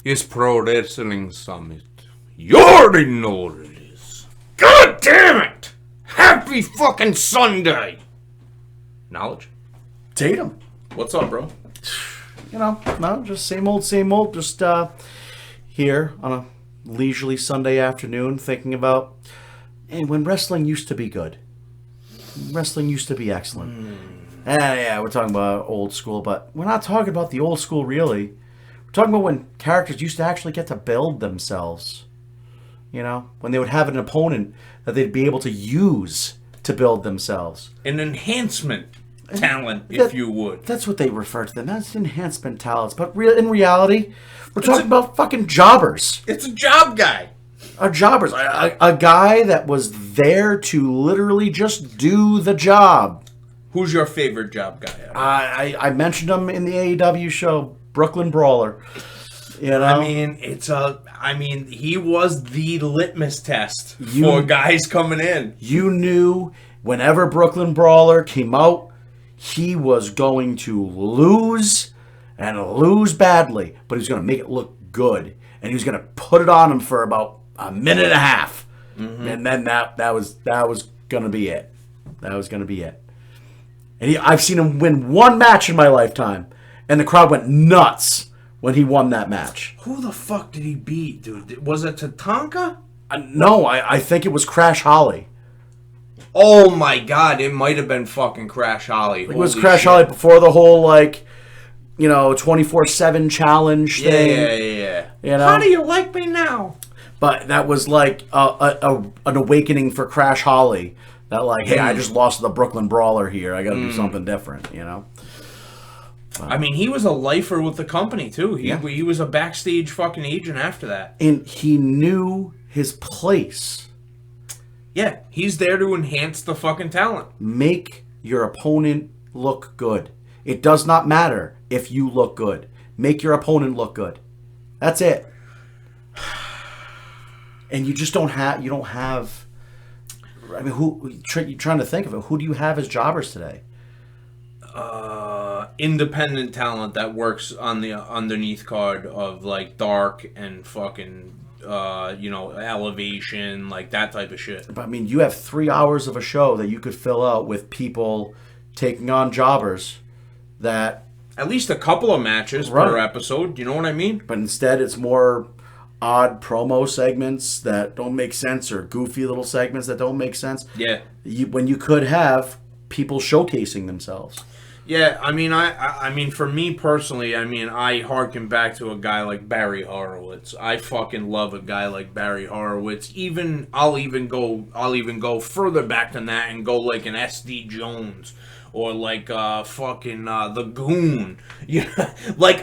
is Pro Wrestling Summit. You already know what it is. God damn it! Happy fucking Sunday! Knowledge? Tatum. What's up, bro? No, just same old. Just here on a leisurely Sunday afternoon thinking about when wrestling used to be good. Wrestling used to be excellent. Yeah, we're talking about old school, but we're not talking about the old school, really. We're talking about when characters used to actually get to build themselves. When they would have an opponent that they'd be able to use to build themselves. An enhancement talent, if you would. That's what they refer to them. That's enhancement talents. But in reality, we're talking about fucking jobbers. It's a job guy. A jobbers. A guy that was there to literally just do the job. Who's your favorite job guy? I mentioned him in the AEW show, Brooklyn Brawler. He was the litmus test for guys coming in. You knew whenever Brooklyn Brawler came out, he was going to lose and lose badly, but he was going to make it look good, and he was going to put it on him for about a minute and a half, and then that was going to be it. That was going to be it. And I've seen him win one match in my lifetime, and the crowd went nuts when he won that match. Who the fuck did he beat, dude? Was it Tatanka? No, I think it was Crash Holly. Oh my god, it might have been fucking Crash Holly. It was Crash Holly before the whole 24/7 challenge thing. Yeah. How do you like me now? But that was like an awakening for Crash Holly. That hey, I just lost to the Brooklyn Brawler here. I got to do something different, he was a lifer with the company too. He was a backstage fucking agent after that. And he knew his place. Yeah, he's there to enhance the fucking talent. Make your opponent look good. It does not matter if you look good. Make your opponent look good. That's it. And you just don't have. Who you're trying to think of it? Who do you have as jobbers today? Independent talent that works on the underneath card of Dark and fucking Elevation, that type of shit. But you have 3 hours of a show that you could fill out with people taking on jobbers that at least a couple of matches per episode. You know what I mean? But instead, it's more odd promo segments that don't make sense or goofy little segments that don't make sense. Yeah. When you could have people showcasing themselves. Yeah, for me personally, I harken back to a guy like Barry Horowitz. I fucking love a guy like Barry Horowitz. I'll even go further back than that and go like an SD Jones or the Goon.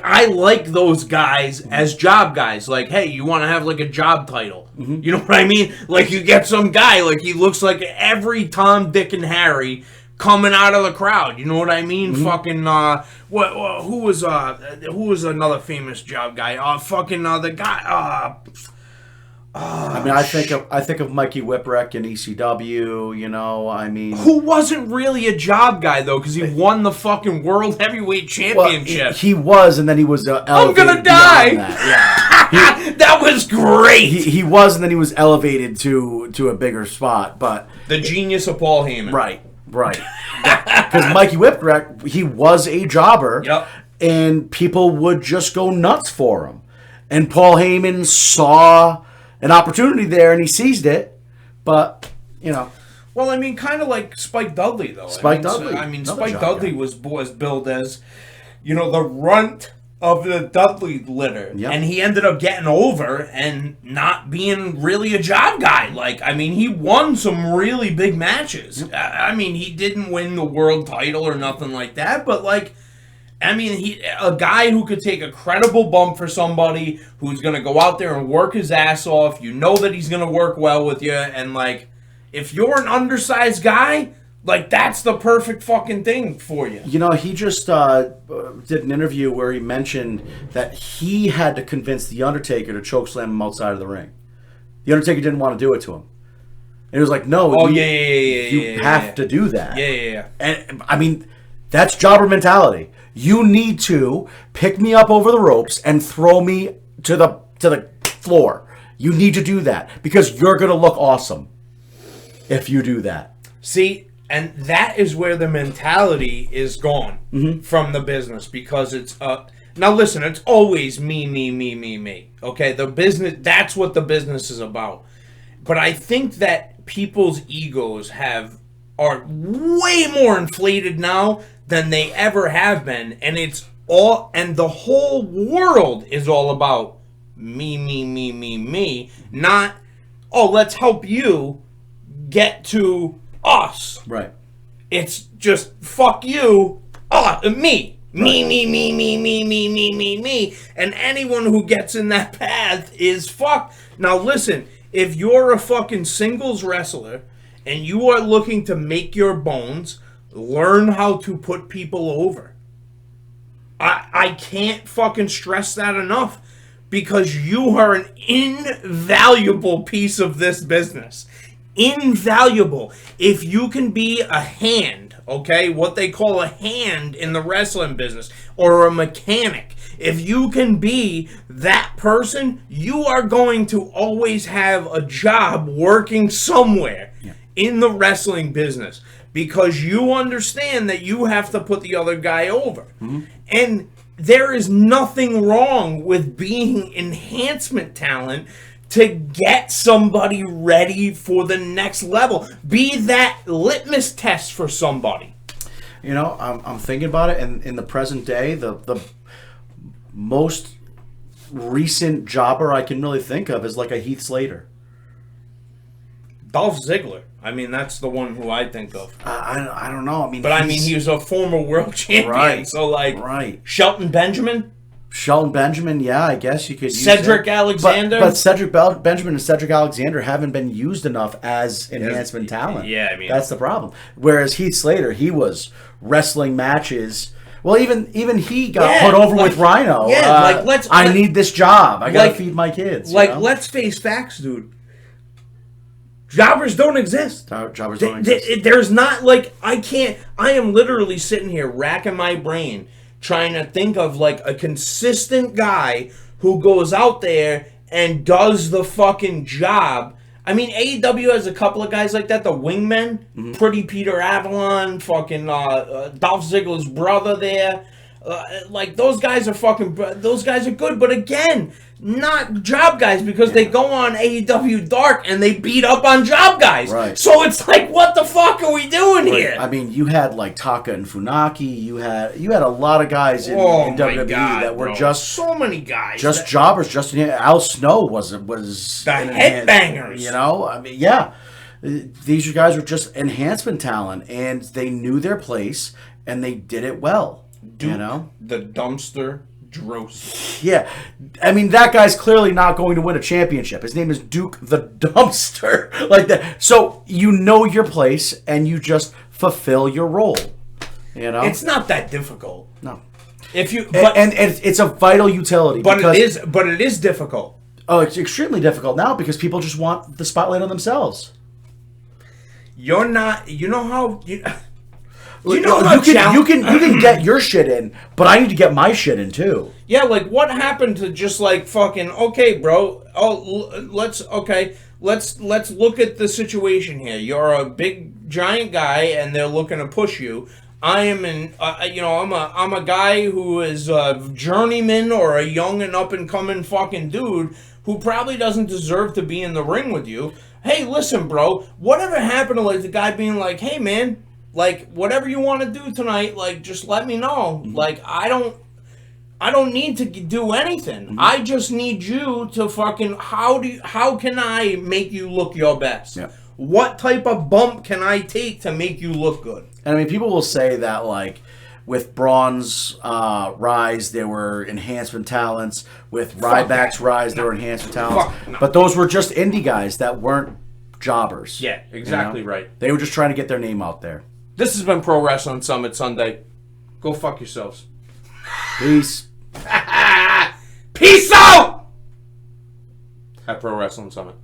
I like those guys as job guys. Hey, you want to have a job title? Mm-hmm. You know what I mean? You get some guy he looks like every Tom, Dick, and Harry coming out of the crowd, you know what I mean? Mm-hmm. Fucking who was another famous job guy? The guy. I think of Mikey Whipwreck in ECW. Who wasn't really a job guy though, because he won the fucking World Heavyweight Championship. Well, he was, and then he was. I'm gonna die. That. Yeah. That was great. He was, and then he was elevated to a bigger spot. But the genius of Paul Heyman. Right. Because Mikey Whipwreck, he was a jobber, and people would just go nuts for him. And Paul Heyman saw an opportunity there, and he seized it. But, Well, kind of like Spike Dudley, though. Spike Dudley was billed as, the runt of the Dudley litter. Yep. And he ended up getting over and not being really a job guy. He won some really big matches. Yep. He didn't win the world title or nothing like that, but he a guy who could take a credible bump for somebody who's going to go out there and work his ass off. You know that he's going to work well with you, and if you're an undersized guy, that's the perfect fucking thing for you. He just did an interview where he mentioned that he had to convince The Undertaker to chokeslam him outside of the ring. The Undertaker didn't want to do it to him. And he was like, no, you have to do that. Yeah. And, that's jobber mentality. You need to pick me up over the ropes and throw me to the floor. You need to do that because you're going to look awesome if you do that. See, and that is where the mentality is gone from the business because it's now listen, it's always me. Okay, the business, that's what the business is about. But I think that people's egos are way more inflated now than they ever have been, and the whole world is all about me, not, oh, let's help you get to us. Right. It's just fuck you, me. Me. And anyone who gets in that path is fucked. Now listen, if you're a fucking singles wrestler and you are looking to make your bones, learn how to put people over. I can't fucking stress that enough because you are an invaluable piece of this business. Invaluable. If you can be a hand, okay, what they call a hand in the wrestling business, or a mechanic, if you can be that person, you are going to always have a job working somewhere in the wrestling business because you understand that you have to put the other guy over. And there is nothing wrong with being enhancement talent to get somebody ready for the next level. Be that litmus test for somebody. You know, I'm thinking about it, and in the present day, the most recent jobber I can really think of is like a Heath Slater. Dolph Ziggler. I mean, that's the one who I think of. I don't know. I mean, he was a former world champion. Right. So, like, right. Shelton Benjamin, yeah, I guess you could use Cedric Alexander. But Cedric Benjamin and Cedric Alexander haven't been used enough as enhancement talent. Yeah, I mean, that's the problem. Whereas Heath Slater, he was wrestling matches. Well, even he got put over with Rhino. Yeah, I need this job. I gotta feed my kids. Let's face facts, dude. Jobbers don't exist. Jobbers don't exist. There's not, like, I am literally sitting here racking my brain trying to think of, like, a consistent guy who goes out there and does the fucking job. I mean, AEW has a couple of guys like that. The Wingmen, Pretty Peter Avalon, fucking Dolph Ziggler's brother there. Like, those guys are good, but again, not job guys because they go on AEW Dark and they beat up on job guys. Right. So it's like, what the fuck are we doing here? I mean, you had like Taka and Funaki. You had a lot of guys in WWE that were just so many guys, just jobbers. Al Snow was the headbangers. You know, I mean, yeah, these guys were just enhancement talent, and they knew their place and they did it well. Duke, you know, the dumpster Droese. Yeah, I mean, that guy's clearly not going to win a championship. His name is Duke the Dumpster, like that. So you know your place and you just fulfill your role. You know, it's not that difficult. No, if you and it's a vital utility. But it is difficult. Oh, it's extremely difficult now because people just want the spotlight on themselves. You're not. You know how you. You can get your shit in, but I need to get my shit in too. Yeah, like what happened to just like fucking okay, bro? Let's look at the situation here. You're a big giant guy, and they're looking to push you. I'm a guy who is a journeyman or a young and up and coming fucking dude who probably doesn't deserve to be in the ring with you. Hey, listen, bro. Whatever happened to like the guy being like, hey, man. Like, whatever you want to do tonight, like, just let me know. Mm-hmm. Like, I don't need to do anything. Mm-hmm. I just need you to fucking, how can I make you look your best? Yeah. What type of bump can I take to make you look good? And I mean, people will say that, like, with Braun's rise, there were enhancement talents. With Ryback's rise, there were enhancement talents. But those were just indie guys that weren't jobbers. Yeah, exactly right. They were just trying to get their name out there. This has been Pro Wrestling Summit Sunday. Go fuck yourselves. Peace. Peace out! At Pro Wrestling Summit.